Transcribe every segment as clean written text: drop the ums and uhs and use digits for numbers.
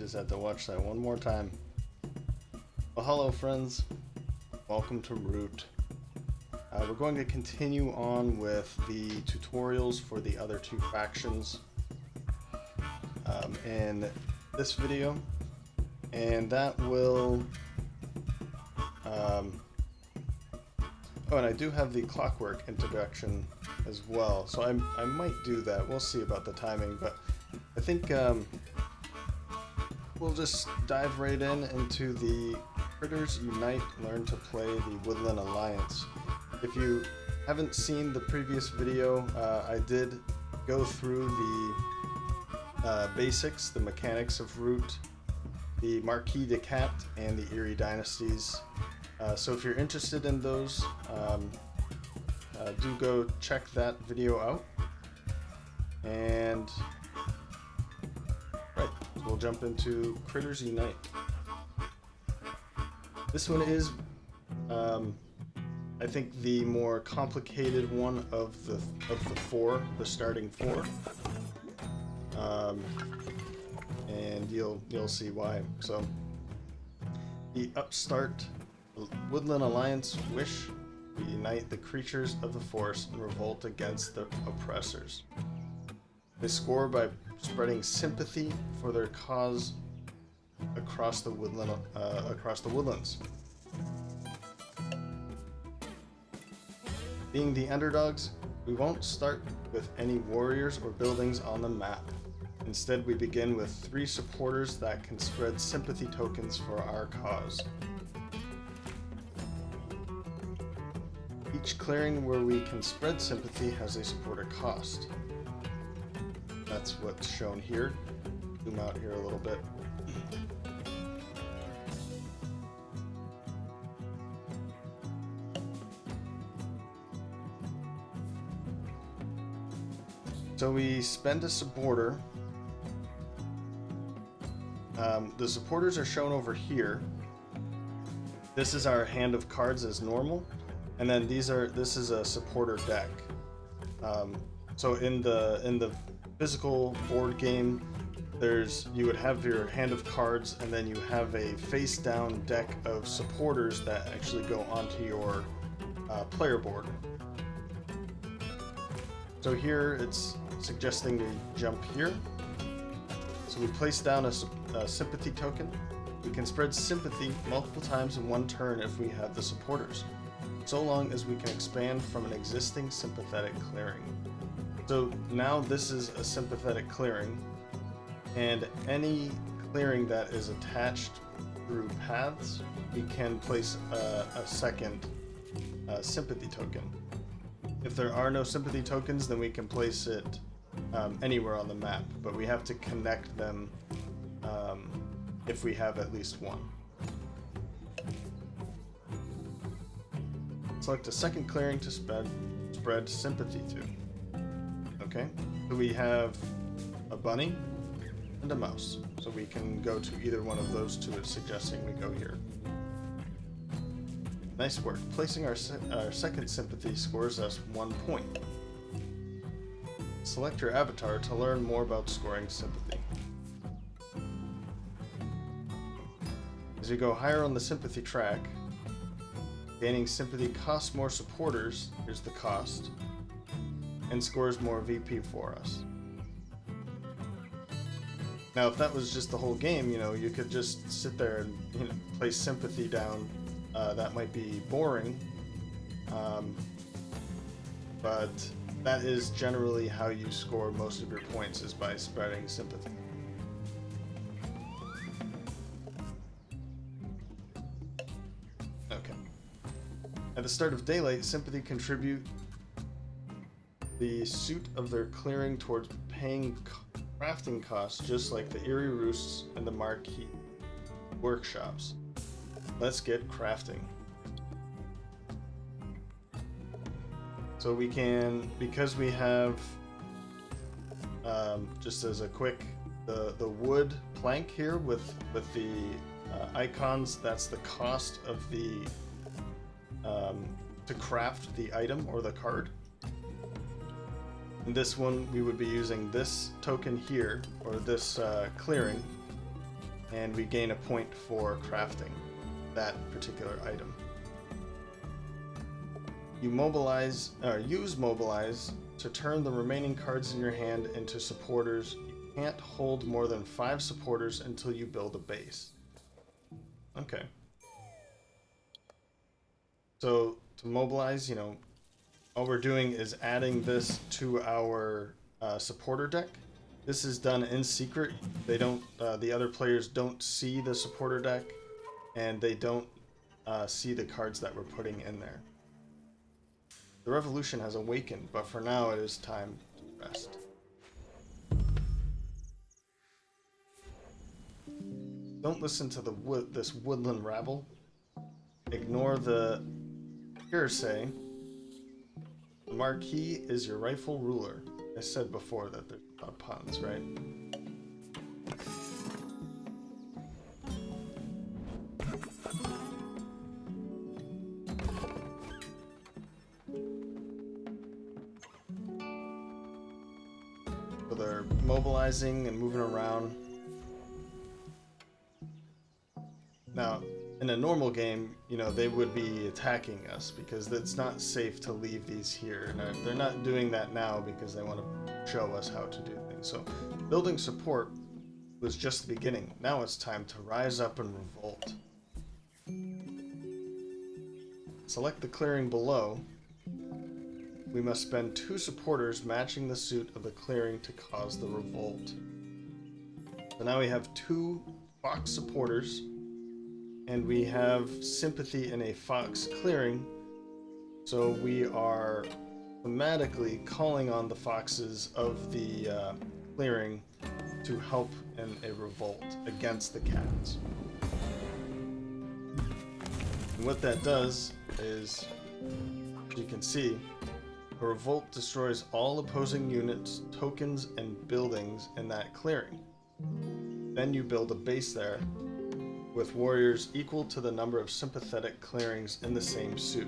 just had to watch that one more time. Well, hello friends, welcome to Root. We're going to continue on with the tutorials for the other two factions in this video, and that will oh, and I do have the clockwork introduction as well, so I might do that. We'll see about the timing, but I think we'll just dive right into the Critters Unite, Learn to Play the Woodland Alliance. If you haven't seen the previous video, I did go through the basics, the mechanics of Root, the Marquise de Cat, and the Eyrie dynasties. So if you're interested in those, do go check that video out. And right, we'll jump into Critters Unite. This one is, I think, the more complicated one of the four, the starting four, and you'll see why. So, the upstart Woodland Alliance wish to unite the creatures of the forest and revolt against the oppressors. They score by spreading sympathy for their cause across the woodlands. Being the underdogs, we won't start with any warriors or buildings on the map. Instead, we begin with 3 supporters that can spread sympathy tokens for our cause. Each clearing where we can spread sympathy has a supporter cost. That's what's shown here. Zoom out here a little bit. So we spend a supporter. The supporters are shown over here. This is our hand of cards as normal, and then this is a supporter deck. So in the physical board game, you would have your hand of cards, and then you have a face down deck of supporters that actually go onto your player board. So here it's suggesting we jump here. So we place down a sympathy token. We can spread sympathy multiple times in one turn if we have the supporters, so long as we can expand from an existing sympathetic clearing. So now this is a sympathetic clearing, and any clearing that is attached through paths, we can place a second sympathy token. If there are no sympathy tokens, then we can place it anywhere on the map, but we have to connect them if we have at least one. Select a second clearing to spread sympathy to. Okay, so we have a bunny and a mouse, so we can go to either one of those two. It's suggesting we go here. Nice work. Placing our second sympathy scores us 1 point. Select your avatar to learn more about scoring sympathy. As you go higher on the sympathy track, gaining sympathy costs more supporters, here's the cost, and scores more VP for us. Now, if that was just the whole game, you could just sit there and place sympathy down. That might be boring, but that is generally how you score most of your points, is by spreading sympathy. Okay. At the start of daylight, sympathy contribute the suit of their clearing towards paying crafting costs, just like the Eyrie Roosts and the Marquise workshops. Let's get crafting. So we can, because we have, just as a quick, the wood plank here with the icons, that's the cost of the, to craft the item or the card. In this one, we would be using this token here, or this clearing, and we gain a point for crafting that particular item. You mobilize, use mobilize to turn the remaining cards in your hand into supporters. You can't hold more than 5 supporters until you build a base. Okay. So to mobilize, you know, all we're doing is adding this to our supporter deck. This is done in secret. They don't, the other players don't see the supporter deck, and they don't see the cards that we're putting in there. The revolution has awakened, but for now it is time to rest. Don't listen to this woodland rabble. Ignore the hearsay. The Marquis is your rightful ruler. I said before that there's a lot of puns, right? So they're mobilizing and moving around. Now, in a normal game, you know, they would be attacking us because it's not safe to leave these here. And they're not doing that now because they want to show us how to do things. So building support was just the beginning. Now it's time to rise up and revolt. Select the clearing below. We must spend 2 supporters matching the suit of the clearing to cause the revolt. So now we have 2 fox supporters, and we have sympathy in a fox clearing, so we are thematically calling on the foxes of the clearing to help in a revolt against the cats. And what that does is, as you can see, a revolt destroys all opposing units, tokens, and buildings in that clearing. Then you build a base there with warriors equal to the number of sympathetic clearings in the same suit.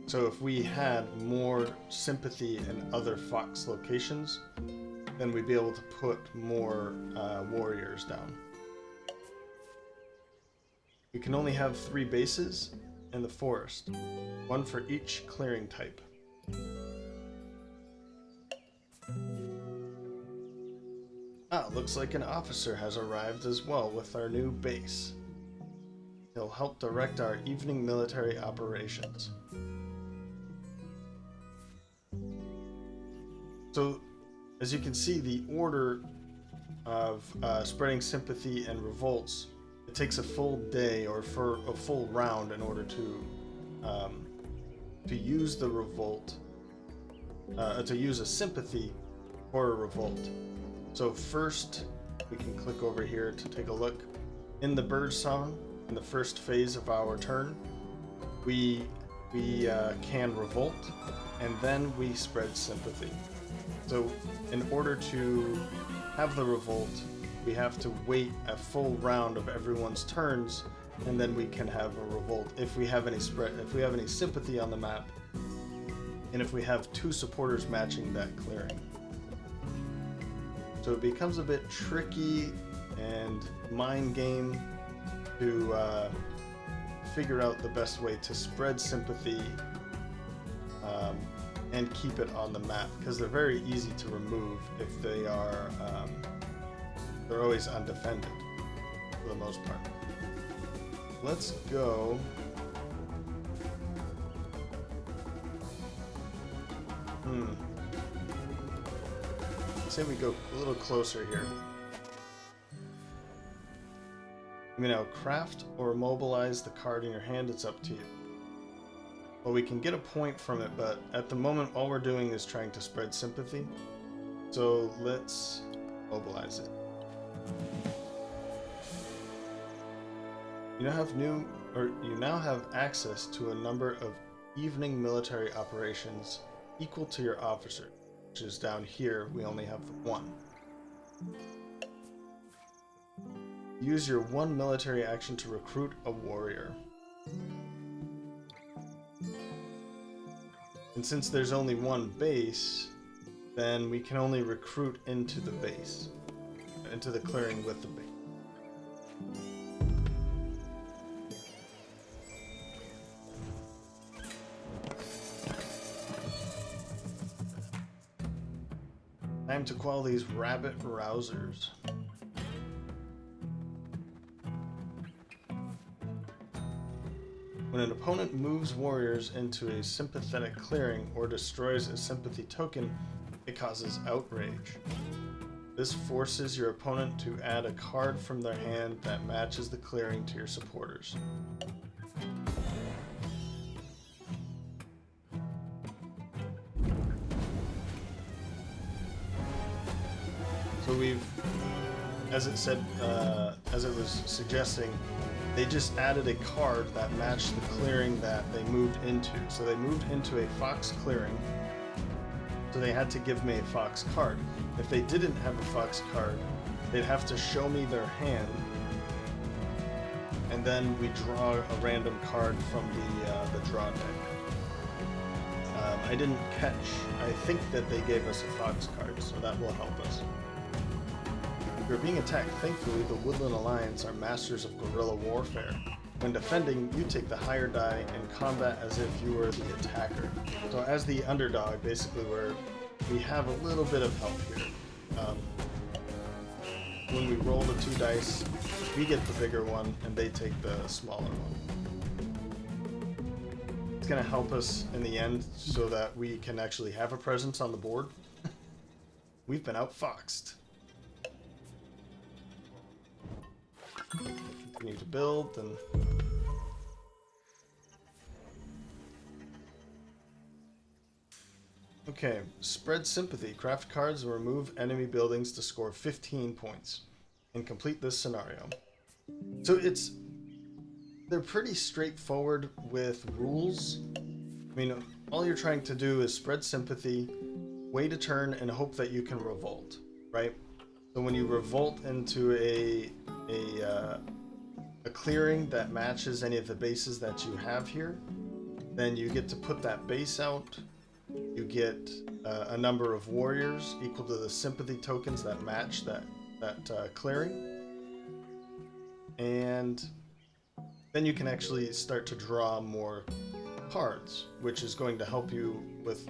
So if we had more sympathy in other fox locations, then we'd be able to put more warriors down. We can only have 3 bases in the forest, 1 for each clearing type. Looks like an officer has arrived as well with our new base. He'll help direct our evening military operations. So, as you can see, the order of spreading sympathy and revolts, it takes a full day or for a full round in order to use the revolt, to use a sympathy for a revolt. So first, we can click over here to take a look. In the bird song, in the first phase of our turn, we can revolt, and then we spread sympathy. So in order to have the revolt, we have to wait a full round of everyone's turns, and then we can have a revolt if we have any sympathy on the map, and if we have 2 supporters matching that clearing. So it becomes a bit tricky and mind game to figure out the best way to spread sympathy and keep it on the map, because they're very easy to remove if they are they're always undefended for the most part. Let's go. Say we go a little closer here. You may now craft or mobilize the card in your hand. It's up to you. Well, we can get a point from it, but at the moment all we're doing is trying to spread sympathy. So let's mobilize it. You now have access to a number of evening military operations equal to your officer, which is down here. We only have the 1. Use your 1 military action to recruit a warrior. And since there's only 1 base, then we can only recruit into the base, into the clearing with the base. time to quell these rabbit rousers. When an opponent moves warriors into a sympathetic clearing or destroys a sympathy token, it causes outrage. This forces your opponent to add a card from their hand that matches the clearing to your supporters. So we've, as it said, as it was suggesting, they just added a card that matched the clearing that they moved into. So they moved into a fox clearing, so they had to give me a fox card. If they didn't have a fox card, they'd have to show me their hand, and then we draw a random card from the draw deck. I didn't catch, I think that they gave us a fox card, so that will help us. If you're being attacked, thankfully the Woodland Alliance are masters of guerrilla warfare. When defending, you take the higher die and combat as if you were the attacker. So as the underdog, basically we have a little bit of help here. When we roll the 2 dice, we get the bigger one and they take the smaller one. It's going to help us in the end so that we can actually have a presence on the board. We've been outfoxed. Continue to build and okay, spread sympathy. Craft cards and remove enemy buildings to score 15 points and complete this scenario. So they're pretty straightforward with rules. I mean, all you're trying to do is spread sympathy, wait a turn, and hope that you can revolt, right? So when you revolt into a clearing that matches any of the bases that you have here, then you get to put that base out. You get a number of warriors equal to the sympathy tokens that match that clearing, and then you can actually start to draw more cards, which is going to help you with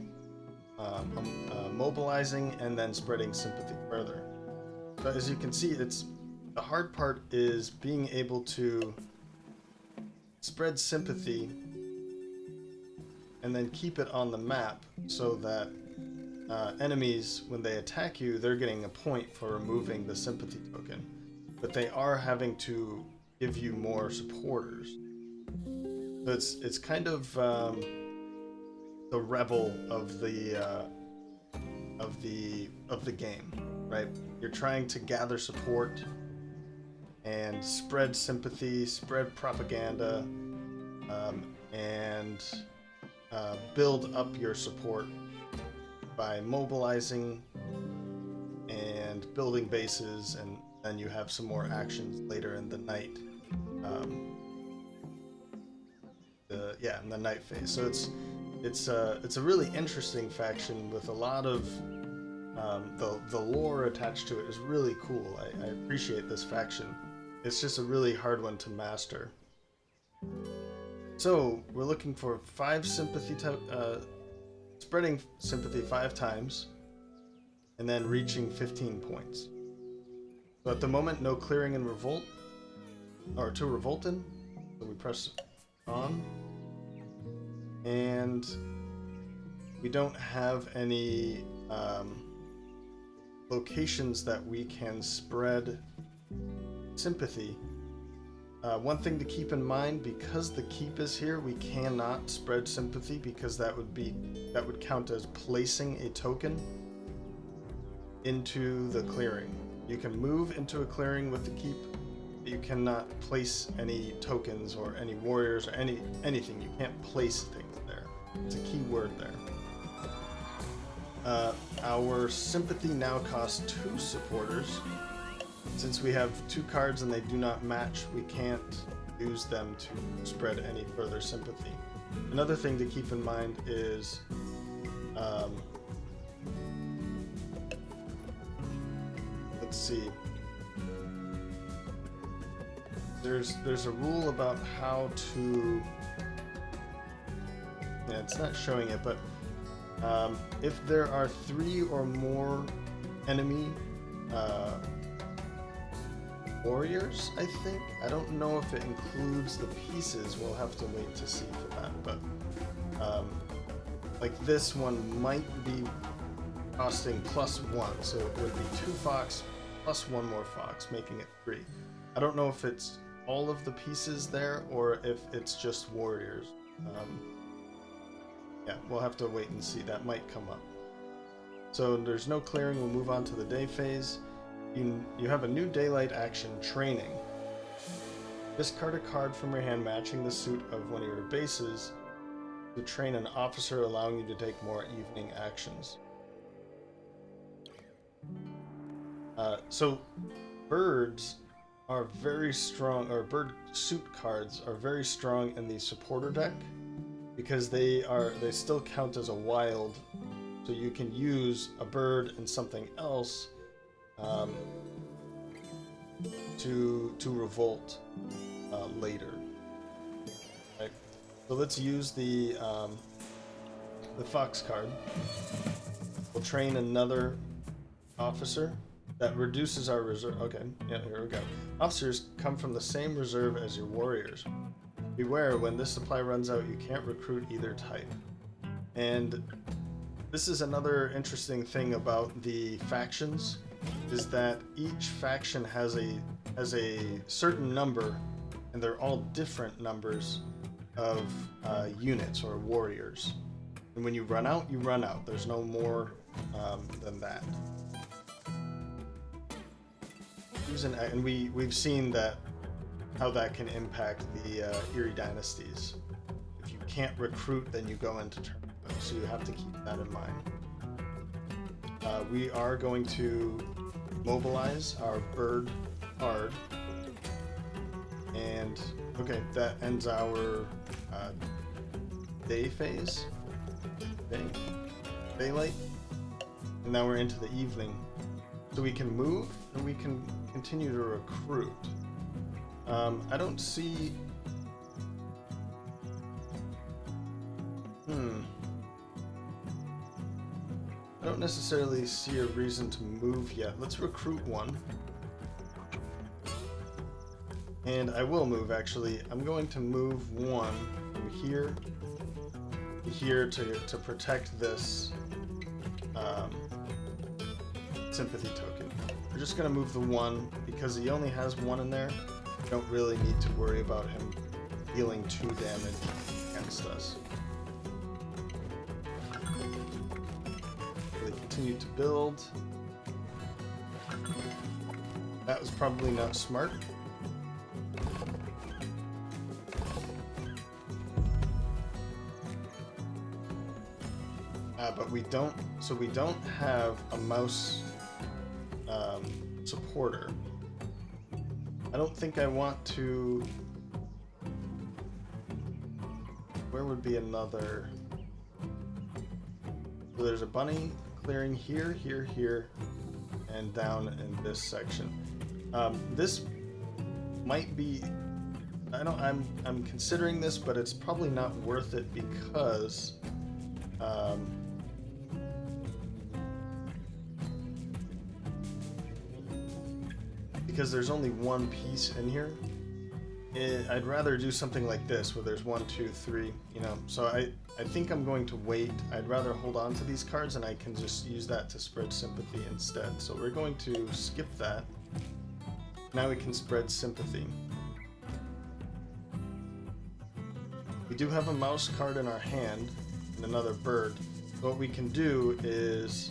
mobilizing and then spreading sympathy further. But as you can see, the hard part is being able to spread sympathy and then keep it on the map so that enemies, when they attack you, they're getting a point for removing the sympathy token, but they are having to give you more supporters. So it's kind of the rebel of the game, right? You're trying to gather support and spread sympathy, spread propaganda, and build up your support by mobilizing and building bases, and then you have some more actions later in the night. In the night phase. So it's a really interesting faction with a lot of the lore attached to it is really cool. I appreciate this faction. It's just a really hard one to master. So we're looking for 5 sympathy, spreading sympathy 5 times, and then reaching 15 points. So at the moment, no clearing and revolt, or to revolt in. So we press on, and we don't have any locations that we can spread sympathy. One thing to keep in mind, because the keep is here, we cannot spread sympathy because that would count as placing a token into the clearing. You can move into a clearing with the keep, but you cannot place any tokens or any warriors or anything. You can't place things there. It's a key word there. Our sympathy now costs 2 supporters. Since we have 2 cards and they do not match, we can't use them to spread any further sympathy. Another thing to keep in mind is let's see. There's a rule about how to. Yeah, it's not showing it, but if there are 3 or more enemy warriors, I think. I don't know if it includes the pieces. We'll have to wait to see for that. But like this one might be costing +1, so it would be 2 fox plus 1 more fox, making it 3. I don't know if it's all of the pieces there or if it's just warriors. Yeah, we'll have to wait and see. That might come up. So there's no clearing. We'll move on to the day phase. You have a new daylight action, training. Discard a card from your hand matching the suit of one of your bases to train an officer, allowing you to take more evening actions. So birds are very strong, or bird suit cards are very strong in the supporter deck because they still count as a wild, so you can use a bird and something else to revolt later. Okay. So let's use the fox card. We'll train another officer that reduces our reserve. Okay, yeah, here we go. Officers come from the same reserve as your warriors. Beware, when this supply runs out, you can't recruit either type. And this is another interesting thing about the factions, is that each faction has a certain number, and they're all different numbers of units or warriors. And when you run out, you run out. There's no more than that. And we've seen that how that can impact the Eyrie dynasties. If you can't recruit, then you go into turn. So you have to keep that in mind. We are going to mobilize our bird card, and okay, that ends our day phase, daylight, and now we're into the evening. So we can move and we can continue to recruit. I don't see. I don't necessarily see a reason to move yet. Let's recruit one. And I will move, actually. I'm going to move one from here to here to protect this sympathy token. We're just going to move the one because he only has one in there. We don't really need to worry about him dealing 2 damage against us. They continue to build. That was probably not smart. But we don't have a mouse supporter. I don't think I want to. Where would be another? So there's a bunny clearing here, here, here, and down in this section. This might be. I'm considering this, but it's probably not worth it because. Because there's only one piece in here. I'd rather do something like this where there's 1, 2, 3, you know. So I think I'm going to wait. I'd rather hold on to these cards and I can just use that to spread sympathy instead. So we're going to skip that. Now we can spread sympathy. We do have a mouse card in our hand and another bird. So what we can do is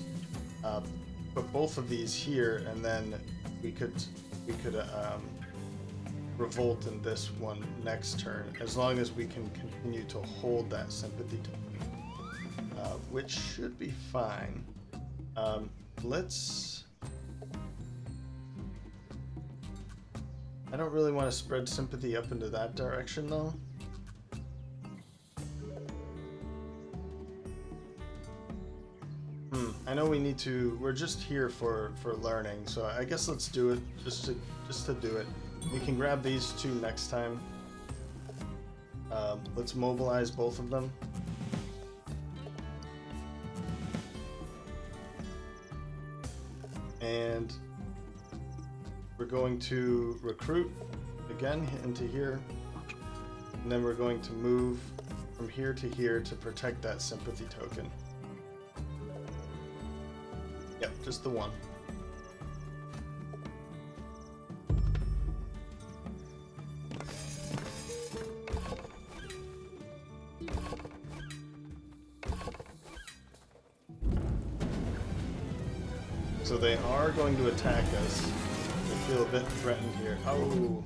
put both of these here, and then we could revolt in this one next turn, as long as we can continue to hold that sympathy token, which should be fine. Let's. I don't really want to spread sympathy up into that direction though. I know we need to. We're just here for learning, so I guess let's do it just to do it. We can grab these 2 next time. Let's mobilize both of them. And we're going to recruit again into here, and then we're going to move from here to here to protect that sympathy token. Yep, just the one. So they are going to attack us. I feel a bit threatened here. Oh,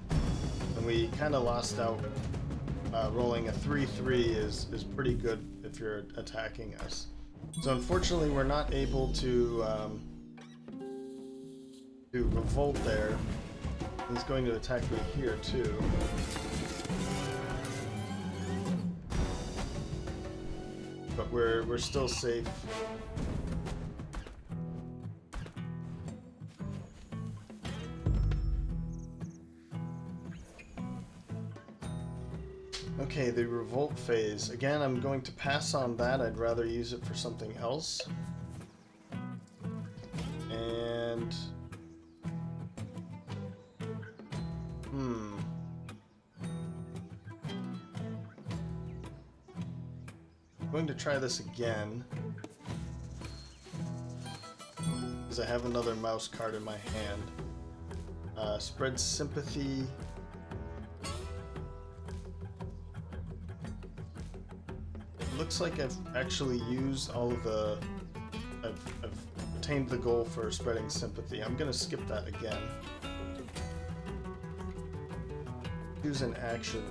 and we kind of lost out. Rolling a 3-3 is pretty good if you're attacking us. So unfortunately, we're not able to revolt there. He's going to attack me here too. But we're still safe. Okay, the revolt phase. Again, I'm going to pass on that. I'd rather use it for something else. And... I'm going to try this again. Because I have another mouse card in my hand. Spread sympathy. Looks like I've actually used all of the... I've attained the goal for spreading sympathy. I'm going to skip that again. Use an action.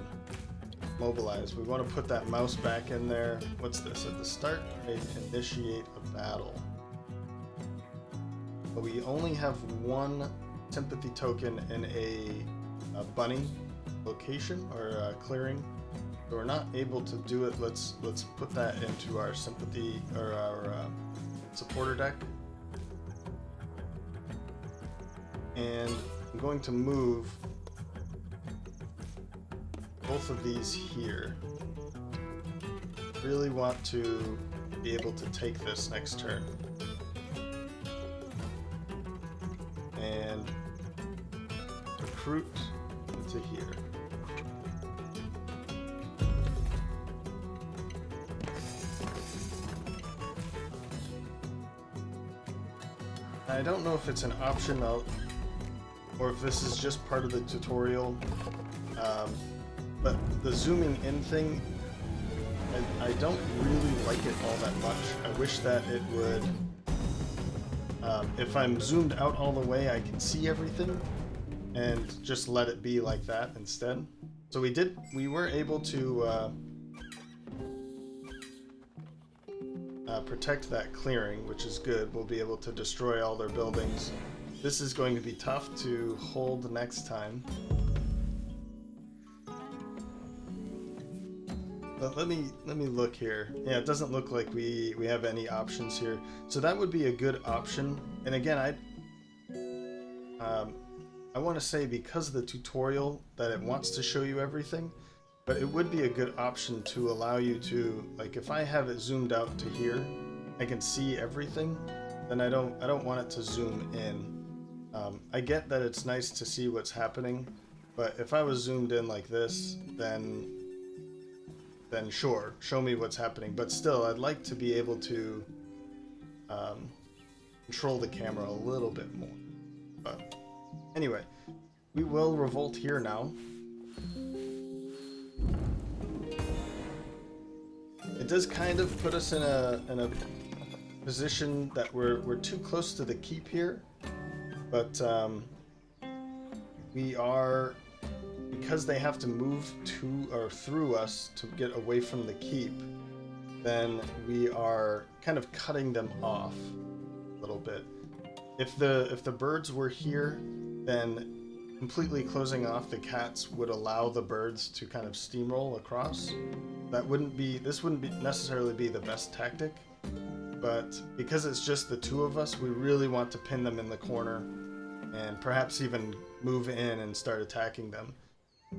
Mobilize. We want to put that mouse back in there. What's this? At the start, initiate a battle. But we only have one sympathy token in a bunny location or clearing. So we're not able to do it. Let's put that into our sympathy or our supporter deck. And I'm going to move both of these here. Really want to be able to take this next turn. And recruit into here. I don't know if it's an option or if this is just part of the tutorial, but the zooming in thing, I don't really like it all that much. I wish that it would, if I'm zoomed out all the way, I can see everything and just let it be like that instead. So we were able to protect that clearing, which is good. We'll be able to destroy all their buildings. This is going to be tough to hold next time. But let me look here. Yeah, it doesn't look like we have any options here. So that would be a good option. And again, I want to say because of the tutorial that it wants to show you everything, but it would be a good option to allow you to, like, if I have it zoomed out to here, I can see everything, then I don't want it to zoom in. I get that it's nice to see what's happening, but if I was zoomed in like this, then sure, show me what's happening. But still, I'd like to be able to control the camera a little bit more. But anyway, we will revolt here now. It does kind of put us in a position that we're too close to the keep here, but we are, because they have to move to or through us to get away from the keep, then we are kind of cutting them off a little bit. If the birds were here, then completely closing off the cats would allow the birds to kind of steamroll across. This wouldn't necessarily be the best tactic, but because it's just the two of us, we really want to pin them in the corner and perhaps even move in and start attacking them.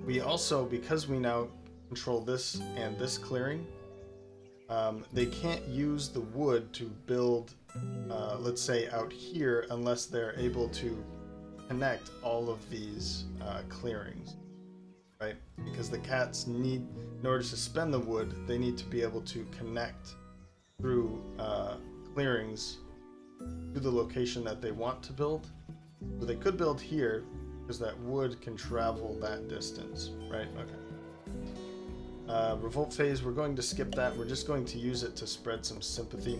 We also, because we now control this and this clearing, they can't use the wood to build, let's say out here, unless they're able to connect all of these clearings, right? Because the cats need, in order to spend the wood, they need to be able to connect through clearings to the location that they want to build. So they could build here, because that wood can travel that distance, right? Okay. Revolt phase, we're going to skip that. We're just going to use it to spread some sympathy.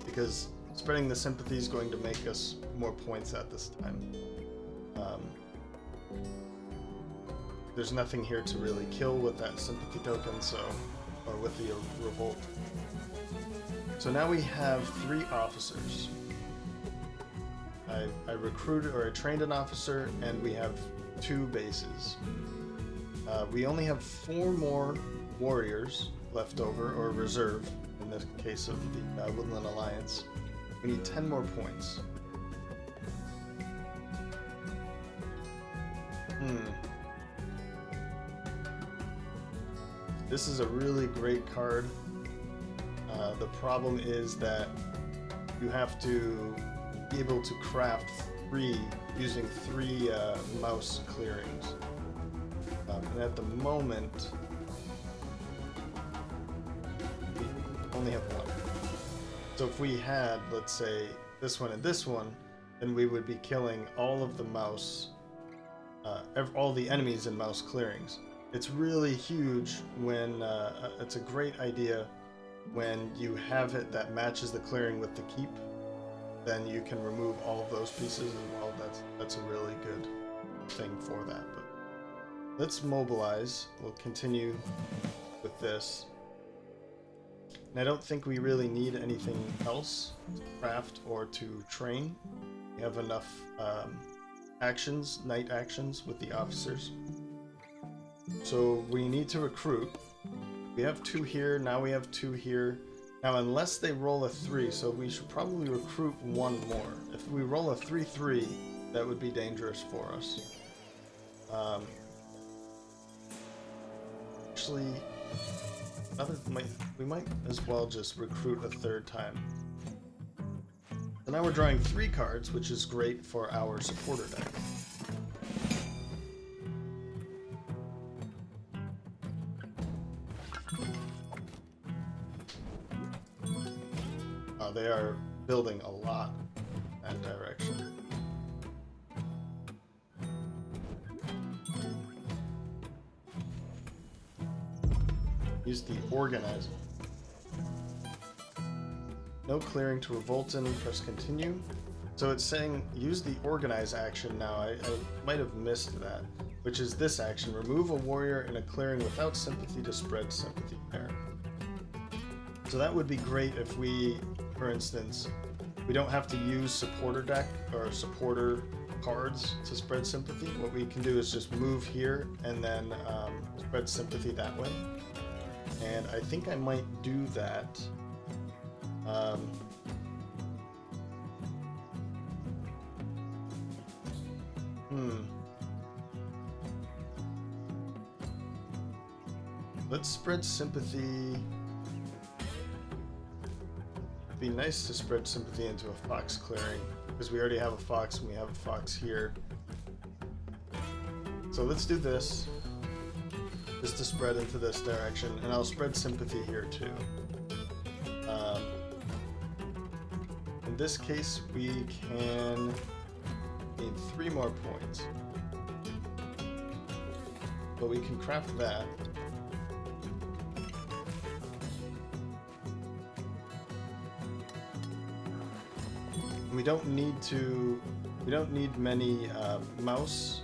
Because spreading the sympathy is going to make us more points at this time. There's nothing here to really kill with that sympathy token, so, or with the revolt. So now we have 3 officers. I recruited, or I trained an officer, and we have 2 bases. We only have 4 more warriors left over, or reserve, in the case of the Woodland Alliance. We need 10 more points. This is a really great card. The problem is that you have to be able to craft 3 using 3 mouse clearings. And at the moment, we only have 1. So if we had, let's say, this one and this one, then we would be killing all of the mouse, all the enemies in mouse clearings. It's really huge when, it's a great idea when you have it that matches the clearing with the keep. Then you can remove all of those pieces as well. That's a really good thing for that. But let's mobilize. We'll continue with this. And I don't think we really need anything else to craft or to train. We have enough actions, night actions with the officers. So we need to recruit. We have 2 here, now we have 2 here. Now unless they roll a 3, so we should probably recruit 1 more. If we roll a 3-3, that would be dangerous for us. Actually, we might as well just recruit a 3rd time. So now we're drawing 3 cards, which is great for our supporter deck. They are building a lot in that direction. Use the organizer. No clearing to revolt in, press continue. So it's saying use the organize action now. I might have missed that, which is this action. Remove a warrior in a clearing without sympathy to spread sympathy there. So that would be great if we, for instance, we don't have to use supporter deck or supporter cards to spread sympathy. What we can do is just move here and then spread sympathy that way. And I think I might do that. Let's spread sympathy. It'd be nice to spread sympathy into a fox clearing, because we already have a fox and we have a fox here. So let's do this, just to spread into this direction, and I'll spread sympathy here too. In this case, we can need 3 more points. But we can craft that. We don't need many mouse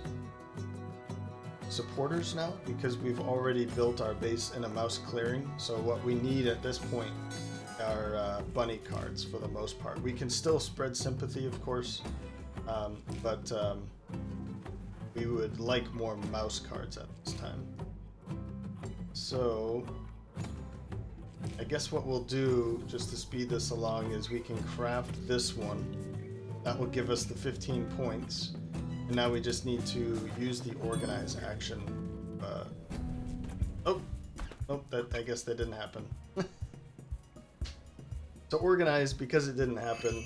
supporters now, because we've already built our base in a mouse clearing. So what we need at this point are bunny cards for the most part. We can still spread sympathy, of course, but we would like more mouse cards at this time. So I guess what we'll do, just to speed this along, is we can craft this one. That will give us the 15 points. And now we just need to use the organize action. Oh, Oh, that, I guess that didn't happen. So organize, because it didn't happen.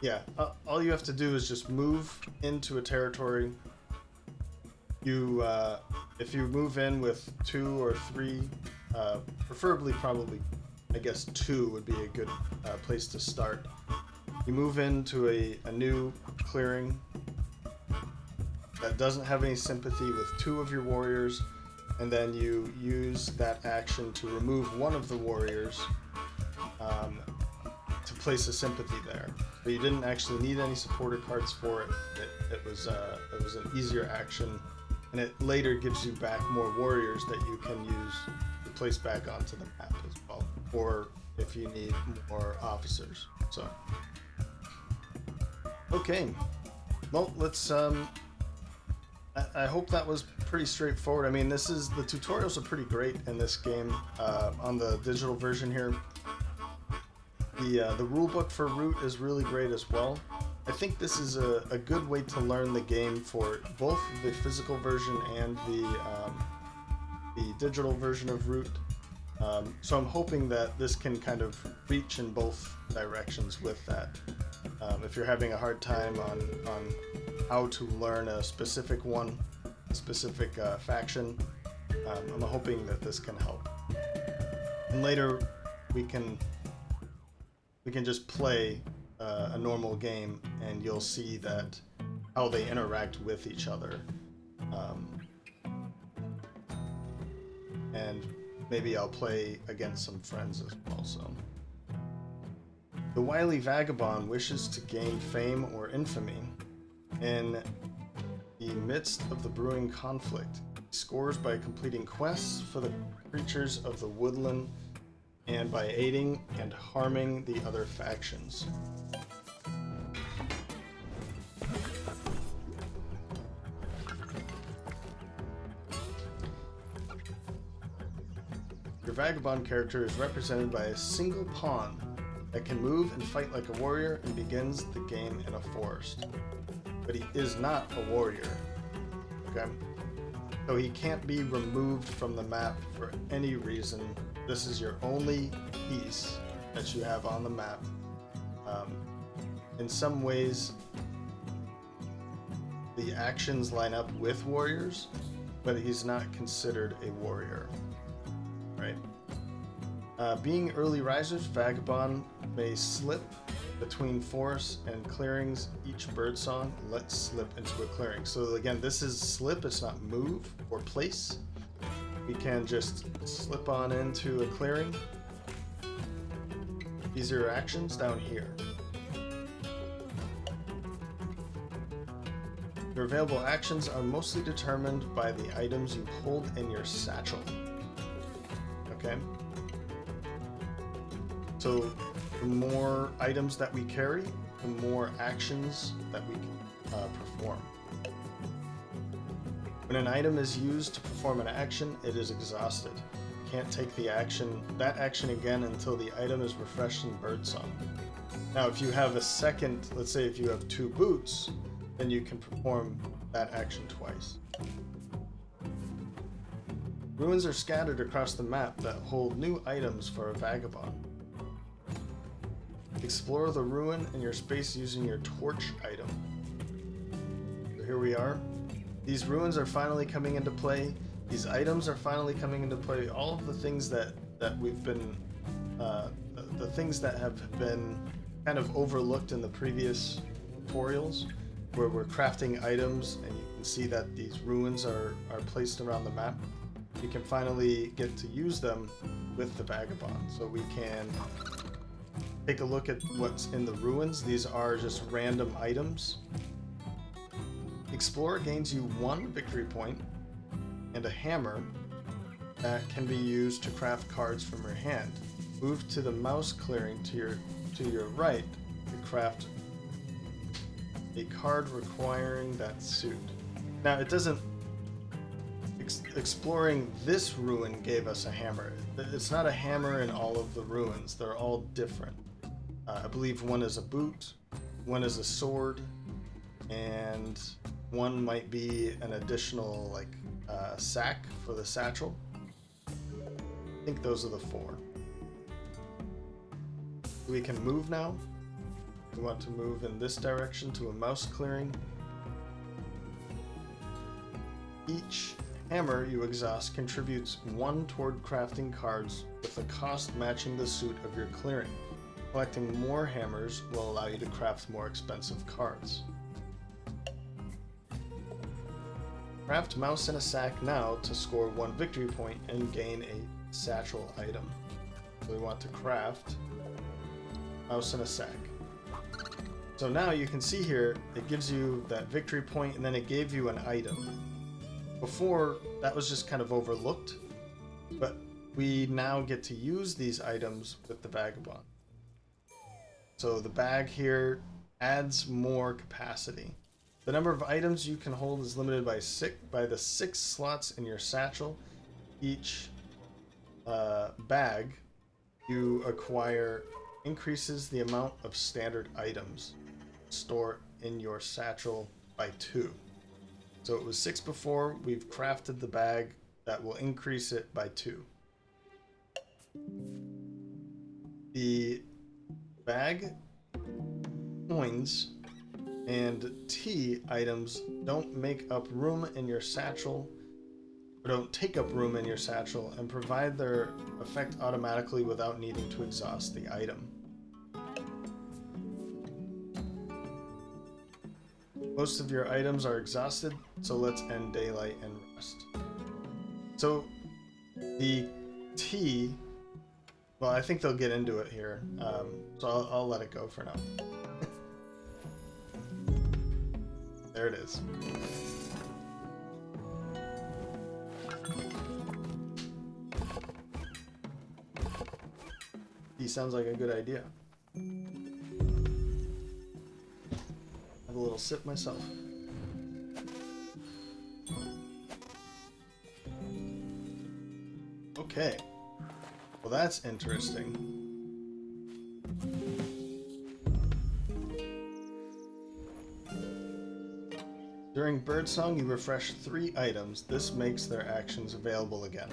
Yeah, all you have to do is just move into a territory. You, if you move in with 2 or 3, preferably probably, I guess 2 would be a good place to start. You move into a new clearing that doesn't have any sympathy with 2 of your warriors, and then you use that action to remove one of the warriors to place a sympathy there. So you didn't actually need any supporter cards for it. It was an easier action, and it later gives you back more warriors that you can use to place back onto the map as well, or if you need more officers. So, okay, well, let's. I hope that was pretty straightforward. I mean, the tutorials are pretty great in this game on the digital version here. The rulebook for Root is really great as well. I think this is a good way to learn the game for both the physical version and the digital version of Root. So I'm hoping that this can kind of reach in both directions with that. If you're having a hard time on how to learn a specific faction, I'm hoping that this can help. And later we can just play a normal game, and you'll see that how they interact with each other. And maybe I'll play against some friends as well. So, the wily Vagabond wishes to gain fame or infamy in the midst of the brewing conflict. He scores by completing quests for the creatures of the woodland and by aiding and harming the other factions. Your Vagabond character is represented by a single pawn that can move and fight like a warrior and begins the game in a forest. But he is not a warrior. Okay? So he can't be removed from the map for any reason. This is your only piece that you have on the map. In some ways, the actions line up with warriors, but he's not considered a warrior. Right? Being early risers, Vagabond may slip between forests and clearings. Each birdsong lets slip into a clearing. So again, this is slip, it's not move or place. We can just slip on into a clearing. These are actions down here. Your available actions are mostly determined by the items you hold in your satchel. Okay? So the more items that we carry, the more actions that we can perform. When an item is used to perform an action, it is exhausted. You can't take that action again until the item is refreshed in birdsong. Now, if you have a second, let's say if you have 2 boots, then you can perform that action twice. Ruins are scattered across the map that hold new items for a Vagabond. Explore the ruin in your space using your torch item. So here we are. These ruins are finally coming into play. These items are finally coming into play. All of the things that we've been, the things that have been kind of overlooked in the previous tutorials, where we're crafting items, and you can see that these ruins are placed around the map. You can finally get to use them with the Vagabond. So we can take a look at what's in the ruins. These are just random items. Explorer gains you 1 victory point and a hammer that can be used to craft cards from your hand. Move to the mouse clearing to your right to craft a card requiring that suit. Now it doesn't. Exploring this ruin gave us a hammer. It's not a hammer in all of the ruins. They're all different. I believe one is a boot, one is a sword, and one might be an additional sack for the satchel. I think those are the 4. We can move now. We want to move in this direction to a mouse clearing. Each hammer you exhaust contributes 1 toward crafting cards with a cost matching the suit of your clearing. Collecting more hammers will allow you to craft more expensive cards. Craft mouse in a sack now to score 1 victory point and gain a satchel item. So we want to craft mouse in a sack. So now you can see here, it gives you that victory point and then it gave you an item. Before, that was just kind of overlooked, but we now get to use these items with the Vagabond. So the bag here adds more capacity. The number of items you can hold is limited by the 6 slots in your satchel. Each bag you acquire increases the amount of standard items stored in your satchel by 2. So it was 6 before, we've crafted the bag that will increase it by 2. The bag, coins, and tea items don't make up room in your satchel, or don't take up room in your satchel, and provide their effect automatically without needing to exhaust the item. Most of your items are exhausted, so let's end daylight and rest. So the tea, well, I think they'll get into it here, so I'll let it go for now. There it is. He sounds like a good idea. Have a little sip myself. Okay. Well, that's interesting. During birdsong, you refresh 3 items. This makes their actions available again.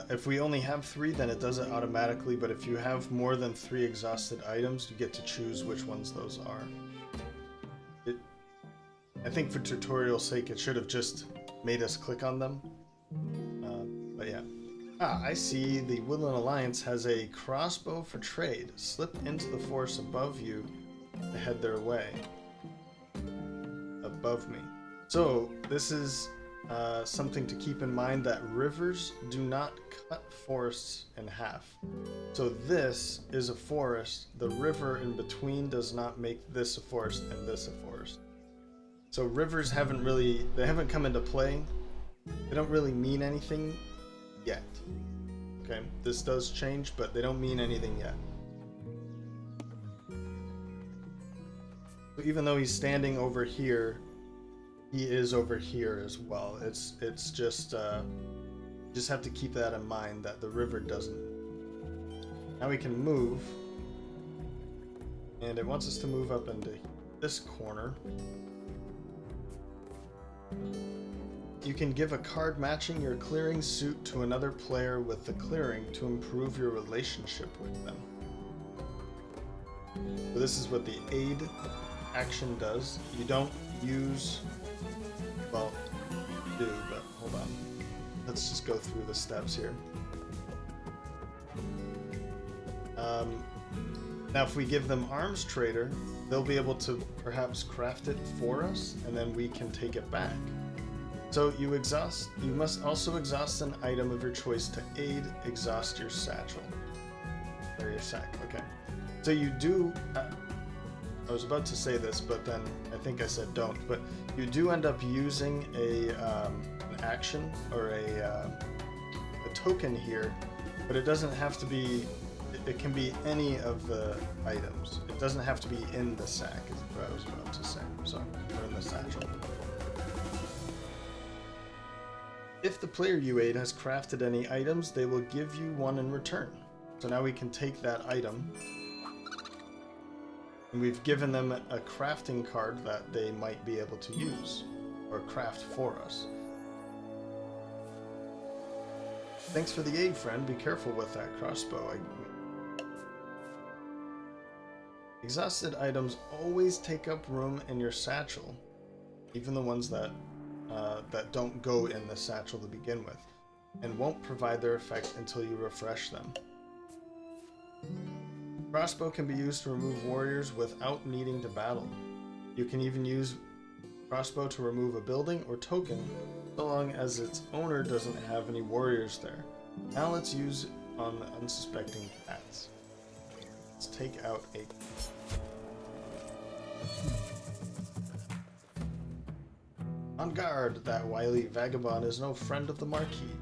If we only have 3, then it does it automatically, but if you have more than 3 exhausted items, you get to choose which ones those are. I think for tutorial's sake, it should have just made us click on them. But yeah. I see the Woodland Alliance has a crossbow for trade. Slip into the forest above you to head their way. Above me. So this is something to keep in mind, that rivers do not cut forests in half. So this is a forest. The river in between does not make this a forest and this a forest. So rivers haven't come into play. They don't really mean anything yet. Okay, this does change, but they don't mean anything yet. So even though he's standing over here, he is over here as well. It's just have to keep that in mind, that the river doesn't. Now we can move, and it wants us to move up into this corner. You can give a card matching your clearing suit to another player with the clearing to improve your relationship with them. So this is what the aid action does. You don't use, well, you do, but hold on. Let's just go through the steps here. Now if we give them arms trader, they'll be able to perhaps craft it for us, and then we can take it back. So you must also exhaust an item of your choice to aid exhaust your satchel. Or your sack, okay. So you do, I was about to say this, but then I think I said don't, but you do end up using an action or a token here, but it doesn't have to be, it can be any of the items. It doesn't have to be in the sack, is what I was about to say. Sorry, or in the satchel. If the player you aid has crafted any items, they will give you one in return. So now we can take that item, and we've given them a crafting card that they might be able to use, or craft for us. Thanks for the aid, friend. Be careful with that crossbow. Exhausted items always take up room in your satchel, even the ones that don't go in the satchel to begin with, and won't provide their effect until you refresh them. Crossbow can be used to remove warriors without needing to battle. You can even use crossbow to remove a building or token, so long as its owner doesn't have any warriors there. Now let's use on the unsuspecting cats. Let's take out a... On guard, that wily vagabond is no friend of the Marquis.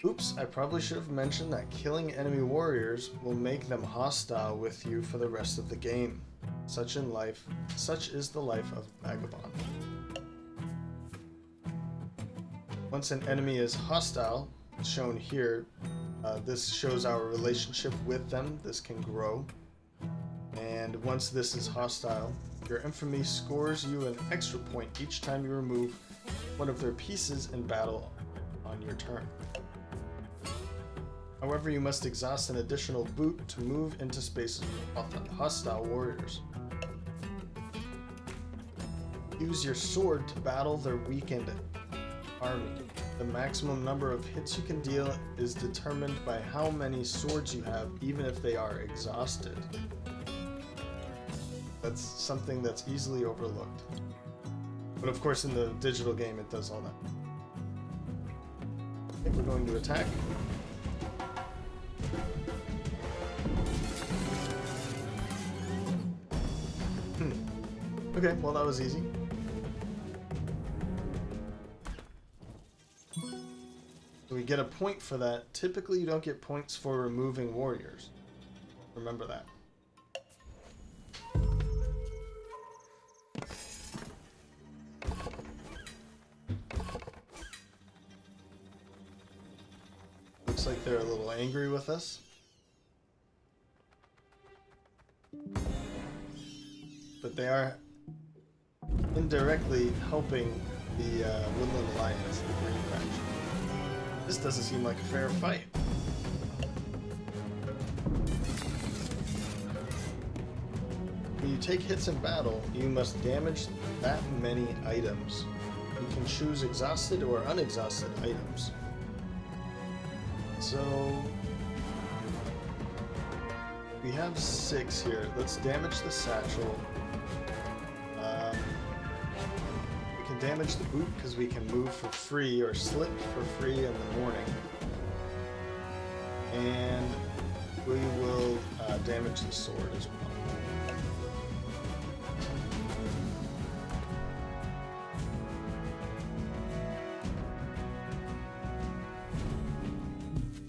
Oops, I probably should have mentioned that killing enemy warriors will make them hostile with you for the rest of the game. Such is the life of Vagabond. Once an enemy is hostile, shown here, this shows our relationship with them. This can grow. And once this is hostile, your infamy scores you an extra point each time you remove one of their pieces in battle on your turn. However, you must exhaust an additional boot to move into spaces with hostile warriors. Use your sword to battle their weakened army. The maximum number of hits you can deal is determined by how many swords you have, even if they are exhausted. That's something that's easily overlooked. But of course in the digital game it does all that. Okay, we're going to attack. Okay, well that was easy. So we get a point for that. Typically you don't get points for removing warriors. Remember that. Looks like they're a little angry with us. But they are indirectly helping the Woodland Alliance, the Green faction. This doesn't seem like a fair fight. When you take hits in battle, you must damage that many items. You can choose exhausted or unexhausted items. So we have 6 here. Let's damage the satchel. We can damage the boot because we can move for free or slip for free in the morning. And we will damage the sword as well.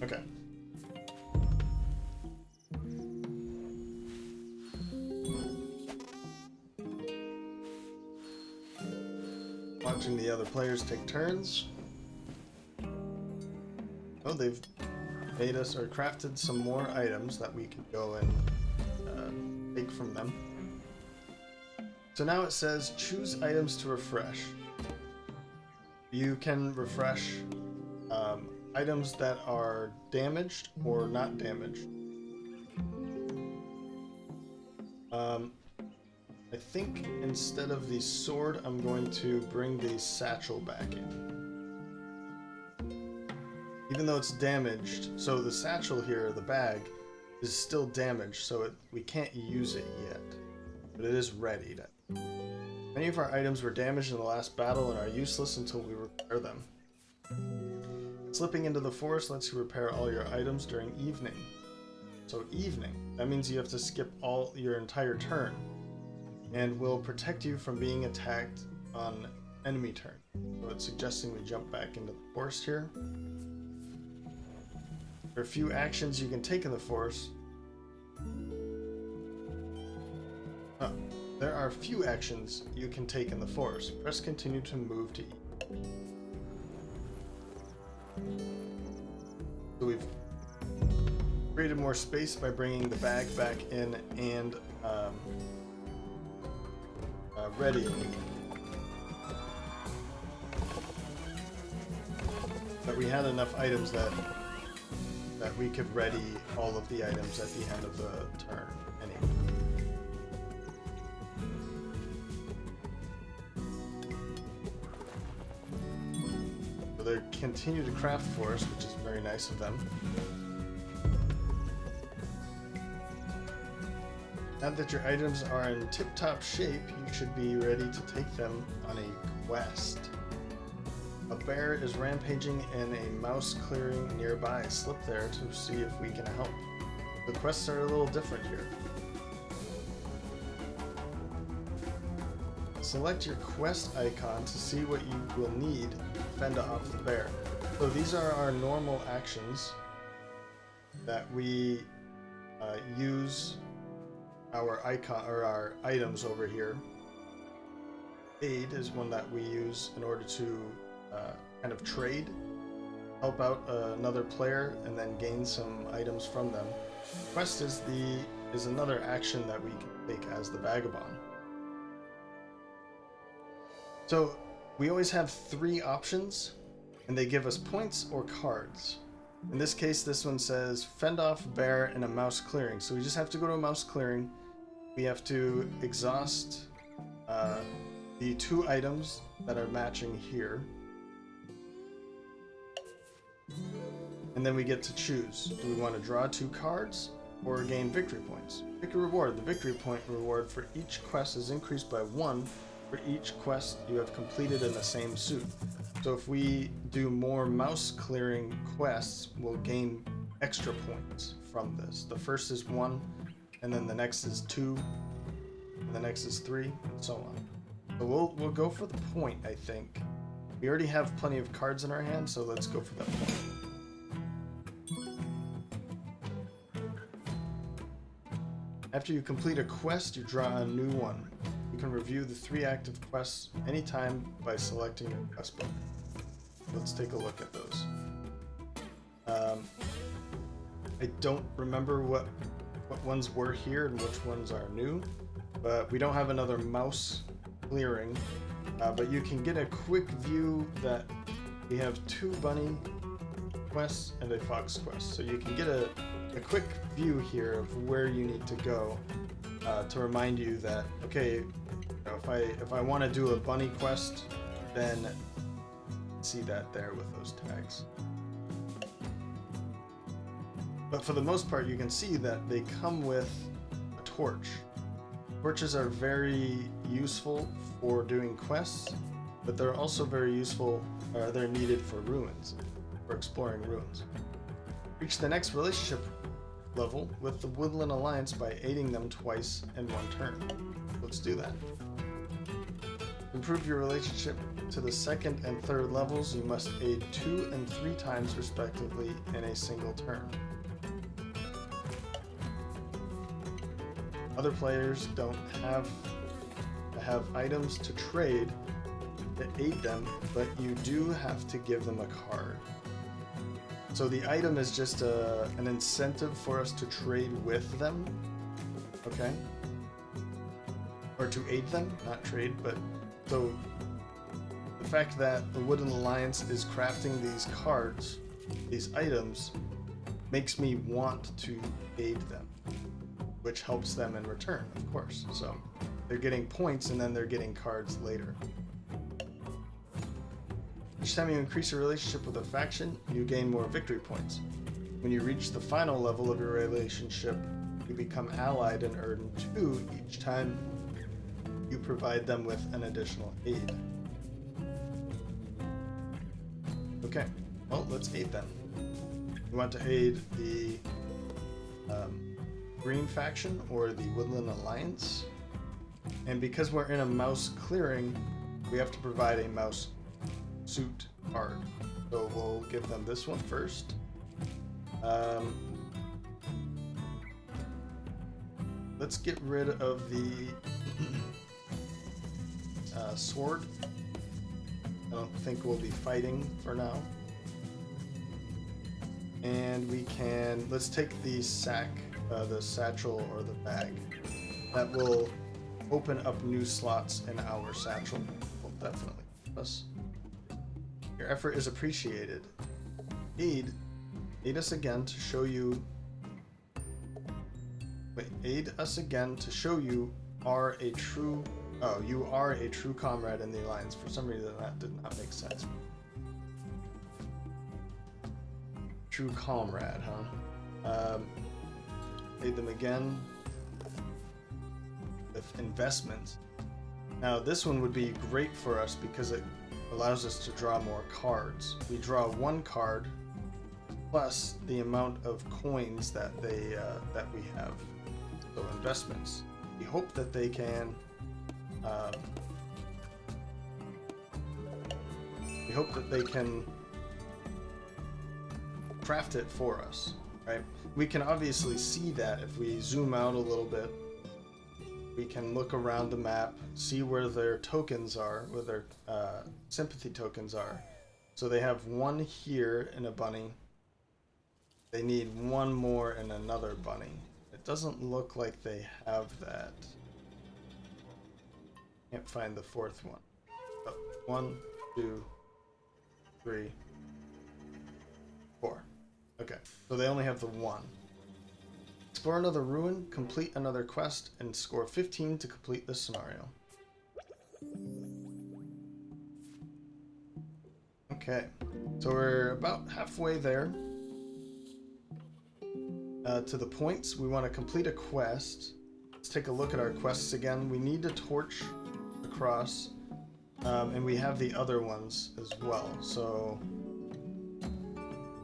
Okay. Watching the other players take turns. Oh, they've made us or crafted some more items that we can go and take from them. So now it says choose items to refresh. You can refresh items that are damaged or not damaged. I think instead of the sword, I'm going to bring the satchel back in. Even though it's damaged, so the satchel here, the bag, is still damaged, so we can't use it yet. But it is ready. Many of our items were damaged in the last battle and are useless until we repair them. Slipping into the forest lets you repair all your items during evening. So evening, that means you have to skip your entire turn, and will protect you from being attacked on enemy turn. So it's suggesting we jump back into the forest here. There are a few actions you can take in the forest. There are a few actions you can take in the forest. Press continue to move to eat. So we've created more space by bringing the bag back in and readying. But we had enough items that we could ready all of the items at the end of the turn anyway. So they continue to craft for us, which is very nice of them. Now that your items are in tip-top shape, you should be ready to take them on a quest. A bear is rampaging in a mouse clearing nearby. Slip there to see if we can help. The quests are a little different here. Select your quest icon to see what you will need to fend off the bear. So these are our normal actions that we use our icon or our items over here. Aid is one that we use in order to kind of trade, help out another player, and then gain some items from them. Quest is another action that we can take as the Vagabond. So we always have 3 options, and they give us points or cards. In this case, this one says fend off bear in a mouse clearing. So we just have to go to a mouse clearing. We have to exhaust the 2 items that are matching here. And then we get to choose. Do we want to draw 2 cards or gain victory points? Victory reward. The victory point reward for each quest is increased by 1 for each quest you have completed in the same suit. So if we do more mouse clearing quests, we'll gain extra points from this. The first is 1, and then the next is 2, and the next is 3, and so on. So we'll go for the point, I think. We already have plenty of cards in our hand, so let's go for that point. After you complete a quest, you draw a new one. You can review the 3 active quests anytime by selecting your quest book. Let's take a look at those. I don't remember what ones were here and which ones are new, but we don't have another mouse clearing. But you can get a quick view that we have 2 bunny quests and a fox quest. So you can get a quick view here of where you need to go to remind you that, okay, you know, if I want to do a bunny quest, then see that there with those tags. But for the most part, you can see that they come with a torch. Torches are very useful for doing quests, but they're also very useful, they're needed for ruins, for exploring ruins. Reach the next relationship level with the Woodland Alliance by aiding them twice in 1 turn. Let's do that. Improve your relationship to the 2nd and 3rd levels. You must aid 2 and 3 times respectively in a single turn. Other players don't have items to trade to aid them, but you do have to give them a card. So the item is just an incentive for us to trade with them, okay? Or to aid them, not trade, but so the fact that the Woodland Alliance is crafting these cards, these items, makes me want to aid them, which helps them in return, of course. So they're getting points and then they're getting cards later. Each time you increase your relationship with a faction, you gain more victory points. When you reach the final level of your relationship, you become allied and earn 2 each time you provide them with an additional aid. Okay, well, let's aid them. We want to aid the Green faction or the Woodland Alliance. And because we're in a mouse clearing, we have to provide a mouse suit card. So we'll give them this one first. Let's get rid of the sword. I don't think we'll be fighting for now. And we can, let's take the sack, the satchel or the bag. That will open up new slots in our satchel. Will definitely help us. Your effort is appreciated. aid us again to show you. Wait, aid us again to show you are a true. Oh, you are a true comrade in the Alliance. For some reason, that did not make sense. True comrade, huh? Aid them again with investments. Now, this one would be great for us because it allows us to draw more cards. We draw one card plus the amount of coins that that we have. So investments. We hope that they can. We hope that they can craft it for us, right? We can obviously see that if we zoom out a little bit. We can look around the map, see where their tokens are, where their sympathy tokens are. So they have one here in a bunny. They need one more in another bunny. It doesn't look like they have that. Can't find the fourth one. Oh, 1, 2, 3, 4. Okay, so they only have the one. Explore another ruin, complete another quest, and score 15 to complete this scenario. Okay, so we're about halfway there. To the points, we want to complete a quest. Let's take a look at our quests again. We need to torch across, and we have the other ones as well. So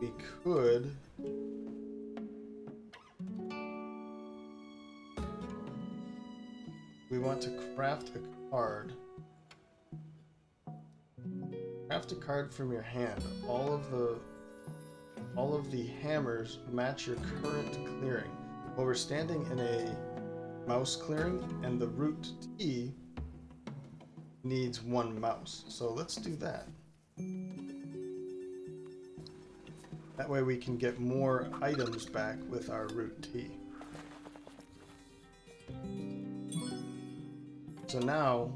we could. We want to craft a card. Craft a card from your hand. All of the hammers match your current clearing. Well, we're standing in a mouse clearing, and the root T needs one mouse. So let's do that. That way we can get more items back with our root T. So now,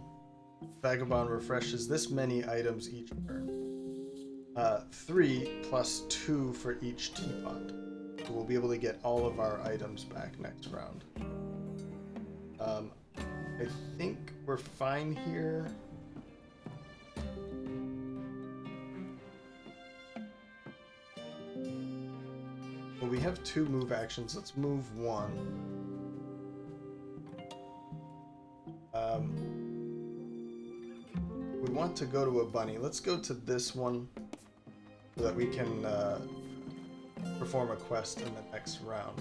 Vagabond refreshes this many items each turn. 3 plus 2 for each teapot. So we'll be able to get all of our items back next round. I think we're fine here. Well, we have 2 move actions. Let's move 1. We want to go to a bunny. Let's go to this one so that we can perform a quest in the next round.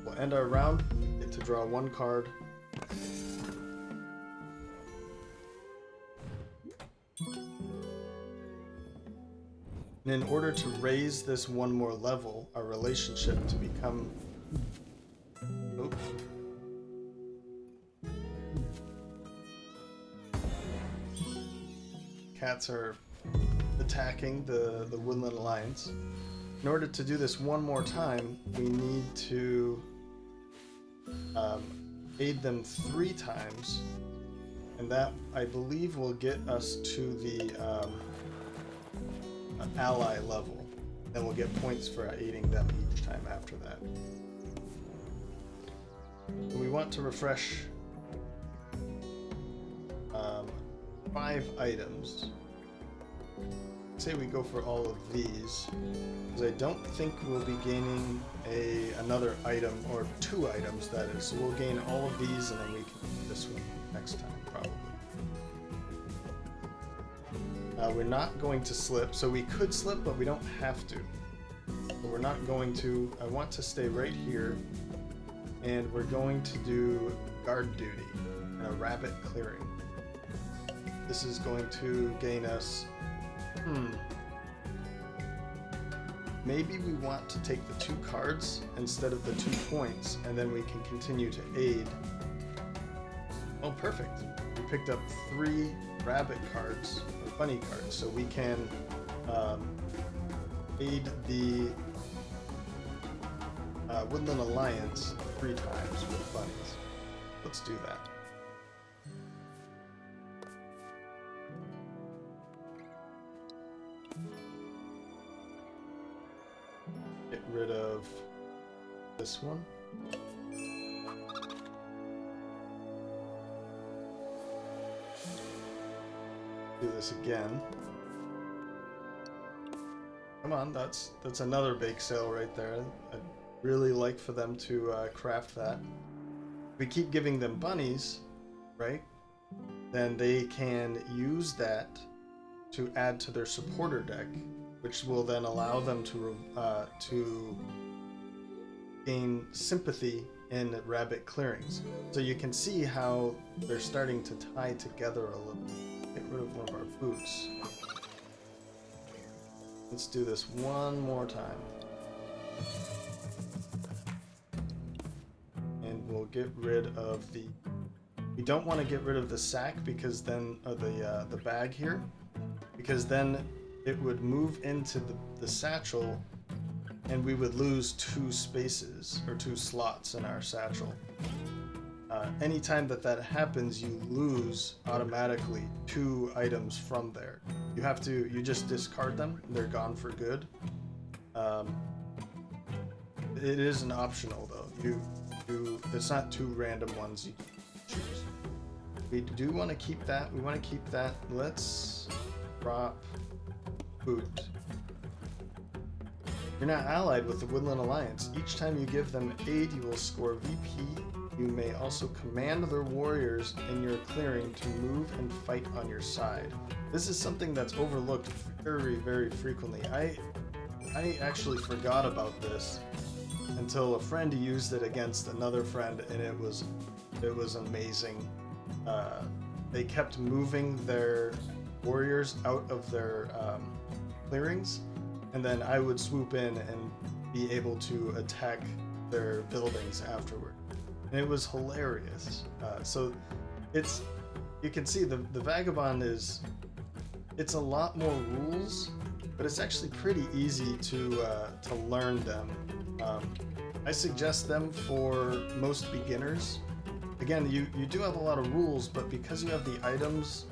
We'll end our round, get to draw 1 card. And in order to raise this one more level, our relationship to become... Oops. Cats are attacking the Woodland Alliance. In order to do this one more time, we need to aid them 3 times, and that, I believe, will get us to the ally level. Then we'll get points for aiding them each time after that. We want to refresh 5 items. Say we go for all of these, because I don't think we'll be gaining another item, or 2 items that is. So we'll gain all of these, and then we can do this one next time probably. We're not going to slip, so we could slip, but we don't have to. So we're not going to. I want to stay right here, and we're going to do guard duty in a rabbit clearing. This is going to gain us... Maybe we want to take the 2 cards instead of the 2 points, and then we can continue to aid. Oh, perfect. We picked up 3 rabbit cards, or bunny cards, so we can aid the Woodland Alliance 3 times with bunnies. Let's do that. this one. Do this again. Come on, that's another bake sale right there. I'd really like for them to craft that. If we keep giving them bunnies, right? Then they can use that to add to their supporter deck, which will then allow them to gain sympathy in rabbit clearings. So you can see how they're starting to tie together a little. Get rid of one of our boots. Let's do this one more time. And we'll get rid of the... We don't want to get rid of the sack because then... the bag here. Because then it would move into the satchel and we would lose 2 spaces or 2 slots in our satchel. Anytime that happens, you lose automatically 2 items from there. You just discard them, they're gone for good. It is an optional though. It's not 2 random ones you choose. We do want to keep that. We want to keep that. Let's drop boot. You're not allied with the Woodland Alliance. Each time you give them aid, you will score VP. You may also command their warriors in your clearing to move and fight on your side. This is something that's overlooked very, very frequently. I actually forgot about this until a friend used it against another friend, and it was amazing. They kept moving their warriors out of their clearings, and then I would swoop in and be able to attack their buildings afterward. And it was hilarious. So you can see the Vagabond it's a lot more rules, but it's actually pretty easy to learn them. I suggest them for most beginners. Again, you do have a lot of rules, but because you have the items,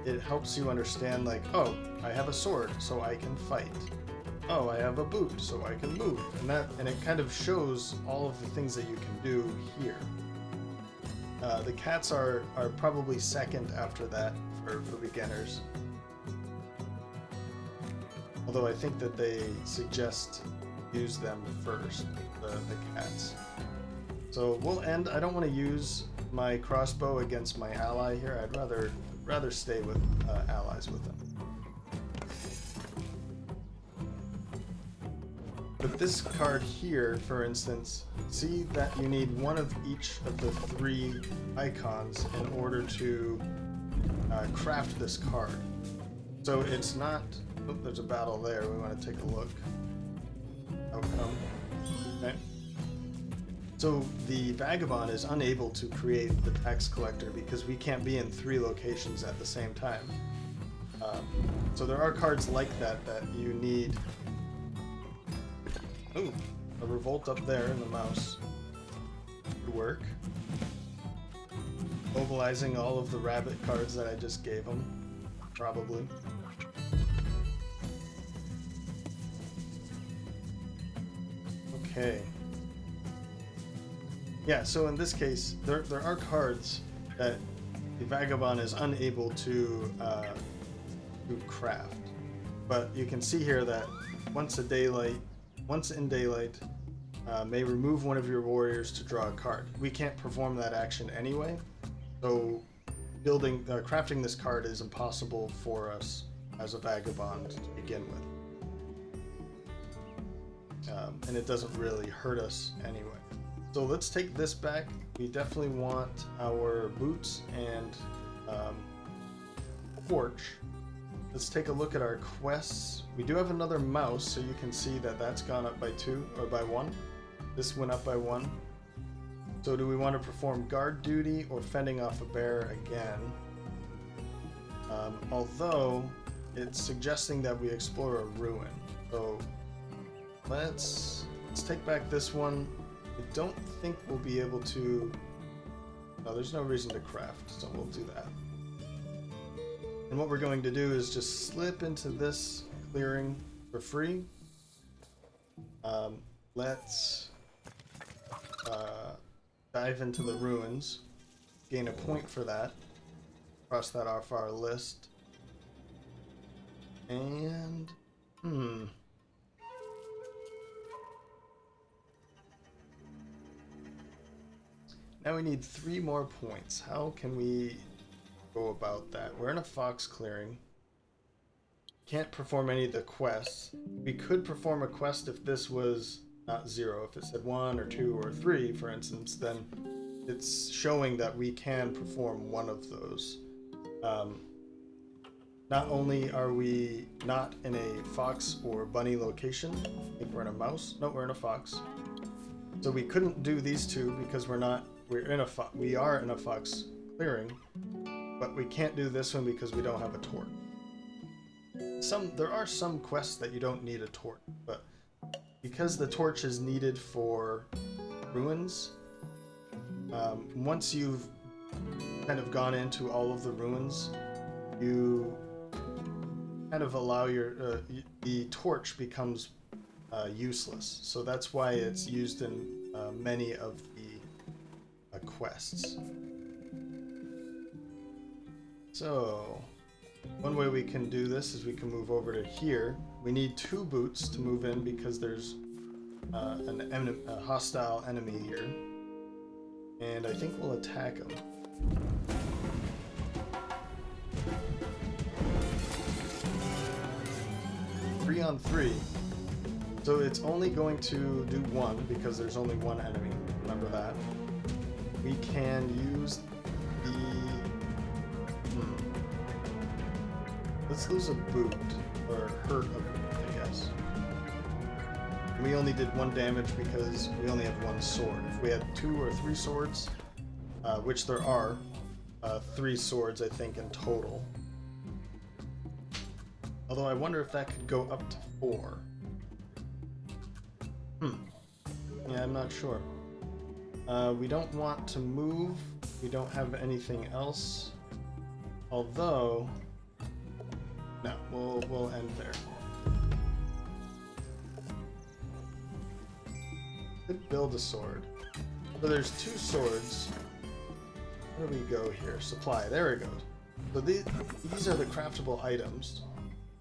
it helps you understand, like, oh, I have a sword, so I can fight. Oh, I have a boot, so I can move. And it kind of shows all of the things that you can do here. The cats are probably second after that for beginners. Although I think that they suggest use them first, the cats. So we'll end. I don't want to use my crossbow against my ally here. I'd rather stay with allies with them. But this card here, for instance, see that you need one of each of the 3 icons in order to craft this card. So it's not... Oh, there's a battle there. We want to take a look. Outcome. Okay. So the Vagabond is unable to create the tax collector because we can't be in 3 locations at the same time. So there are cards like that you need. Ooh, a revolt up there in the mouse. Good work. Mobilizing all of the rabbit cards that I just gave him. Probably. Okay. Yeah, so in this case, there are cards that the Vagabond is unable to craft. But you can see here that once in daylight, may remove one of your warriors to draw a card. We can't perform that action anyway, so crafting this card is impossible for us as a Vagabond to begin with. And it doesn't really hurt us anyway. So let's take this back. We definitely want our boots and porch. Let's take a look at our quests. We do have another mouse, so you can see that that's gone up by 2 or by 1. This went up by 1. So do we want to perform guard duty or fending off a bear again? Although it's suggesting that we explore a ruin. So let's take back this one. I don't think we'll be able to... No, there's no reason to craft, so we'll do that. And what we're going to do is just slip into this clearing for free. let's dive into the ruins. Gain a point for that. Cross that off our list. And now we need 3 more points. How can we go about that? We're in a fox clearing. Can't perform any of the quests. We could perform a quest if this was not 0. If it said 1 or 2 or 3, for instance, then it's showing that we can perform one of those. Not only are we not in a fox or bunny location, I think we're in a mouse. No, we're in a fox. So we couldn't do these two because we are in a fox clearing, but we can't do this one because we don't have a torch. There are some quests that you don't need a torch, but because the torch is needed for ruins, once you've kind of gone into all of the ruins, you kind of allow the torch becomes useless. So that's why it's used in many of the quests. So one way we can do this is we can move over to here. We need 2 boots to move in because there's a hostile enemy here. And I think we'll attack him. Three on 3. So it's only going to do 1 because there's only 1 enemy. Remember that. We can use the... Let's lose a boot, or hurt a boot, I guess. We only did 1 damage because we only have 1 sword. If we had 2 or 3 swords, which there are 3 swords, I think, in total. Although I wonder if that could go up to 4. Yeah, I'm not sure. We don't want to move. We don't have anything else. Although... No, we'll end there. Could build a sword. So there's 2 swords. Where do we go here? Supply. There it goes. So these are the craftable items.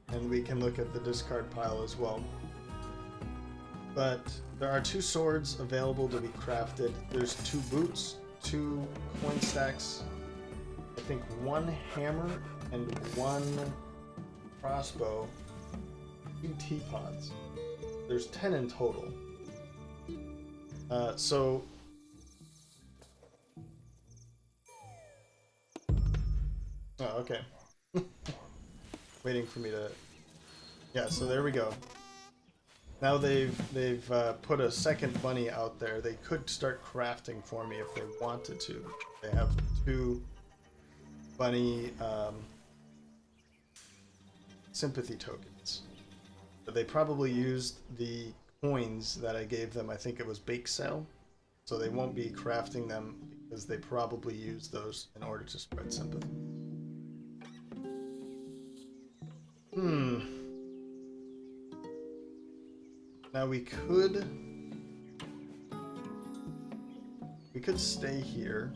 And we can look at the discard pile as well. But there are 2 swords available to be crafted. There's 2 boots, 2 coin stacks, I think 1 hammer, and 1 crossbow, 2 teapots. There's 10 in total. So... Oh, okay. Waiting for me to... Yeah, so there we go. Now they've put a second bunny out there. They could start crafting for me if they wanted to. They have 2 bunny sympathy tokens. But they probably used the coins that I gave them. I think it was bake sale. So they won't be crafting them because they probably used those in order to spread sympathy. Now we could stay here.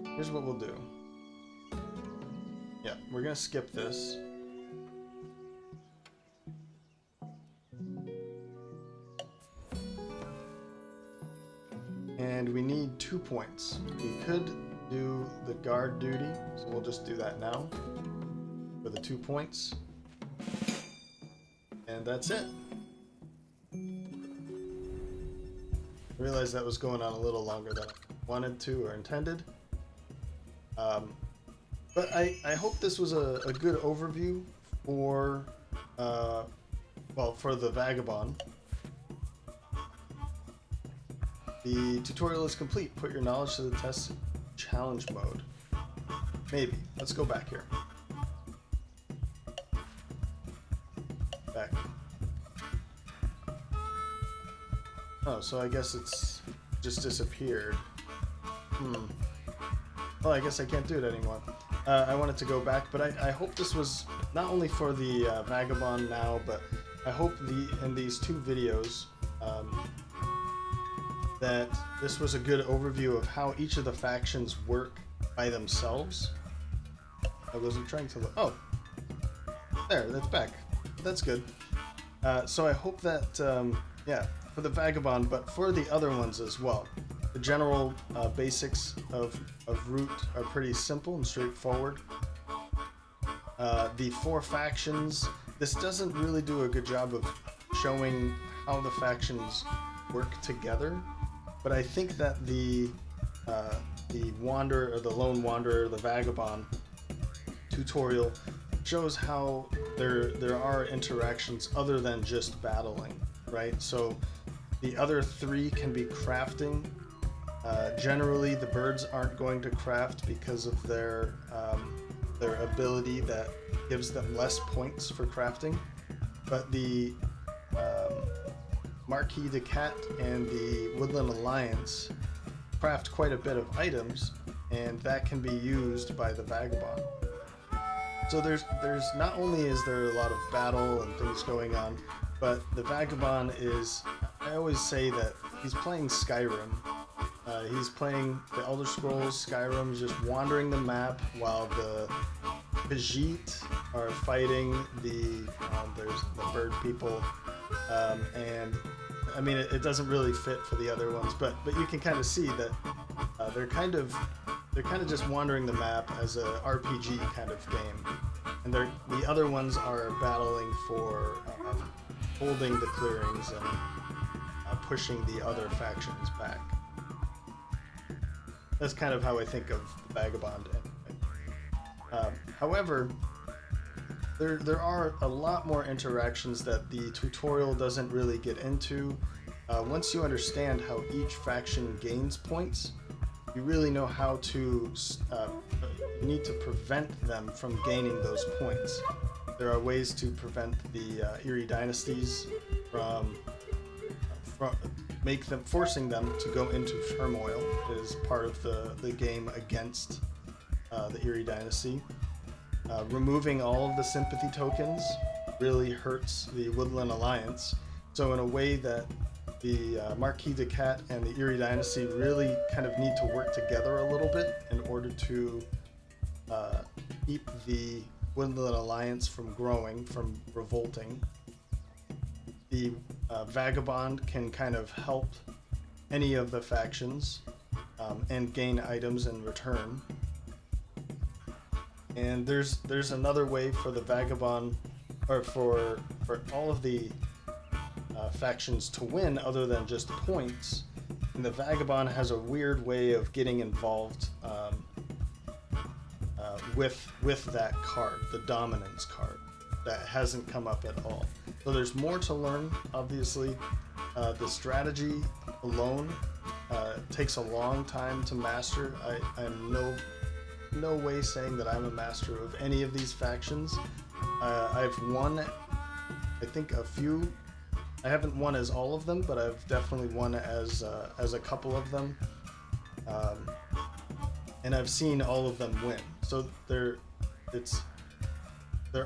Here's what we'll do. Yeah, we're gonna skip this. And we need 2 points. We could do the guard duty, so we'll just do that now for the 2 points. And that's it. I realized that was going on a little longer than I wanted to or intended. But I hope this was a good overview for, for the Vagabond. The tutorial is complete. Put your knowledge to the test. Challenge mode. Maybe. Let's go back here. Back. Oh, so I guess it's just disappeared. Well, I guess I can't do it anymore. I wanted to go back, but I hope this was not only for the Vagabond now, but I hope in these two videos that this was a good overview of how each of the factions work by themselves. I wasn't trying to look. Oh, there, that's back. That's good. So I hope that, yeah, for the Vagabond, but for the other ones as well. The general basics of root are pretty simple and straightforward. The 4 factions, this doesn't really do a good job of showing how the factions work together, but I think that the Wanderer, or the Lone Wanderer, the Vagabond tutorial shows how there are interactions other than just battling, right? So the other 3 can be crafting. Generally, the birds aren't going to craft because of their ability that gives them less points for crafting. But the Marquise de Cat and the Woodland Alliance craft quite a bit of items, and that can be used by the Vagabond. So there's not only is there a lot of battle and things going on, but the Vagabond is, I always say that he's playing Skyrim. He's playing the Elder Scrolls Skyrim. He's just wandering the map while the Khajiit are fighting there's the bird people, and I mean it doesn't really fit for the other ones, but you can kind of see that they're kind of just wandering the map as a RPG kind of game, and the other ones are battling for holding the clearings and pushing the other factions back. That's kind of how I think of the Vagabond. However, there are a lot more interactions that the tutorial doesn't really get into. Once you understand how each faction gains points, you really know how to, you need to prevent them from gaining those points. There are ways to prevent the Eyrie dynasties from forcing them to go into turmoil is part of the game against the Eyrie dynasty. Removing all of the sympathy tokens really hurts the Woodland Alliance. So in a way that the Marquise de Cat and the Eyrie dynasty really kind of need to work together a little bit in order to keep the Woodland Alliance from growing, from revolting. The Vagabond can kind of help any of the factions and gain items in return. And there's another way for the Vagabond, or for all of the factions to win other than just points. And the Vagabond has a weird way of getting involved with that card, the dominance card, that hasn't come up at all. So there's more to learn, obviously. The strategy alone takes a long time to master. I'm no way saying that I'm a master of any of these factions. I've won, I think, a few. I haven't won as all of them, but I've definitely won as a couple of them. And I've seen all of them win. So there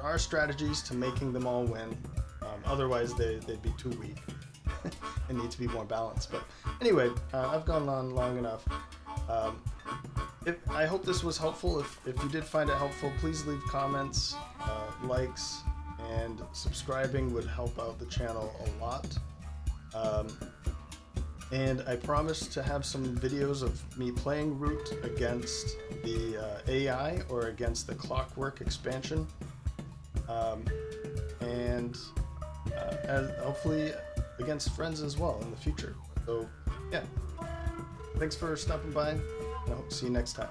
are strategies to making them all win. Otherwise, they'd be too weak and need to be more balanced. But anyway, I've gone on long enough. I hope this was helpful. If you did find it helpful, please leave comments, likes, and subscribing would help out the channel a lot. And I promise to have some videos of me playing Root against the AI or against the Clockwork expansion, and hopefully against friends as well in the future. So yeah, thanks for stopping by, and I hope to see you next time.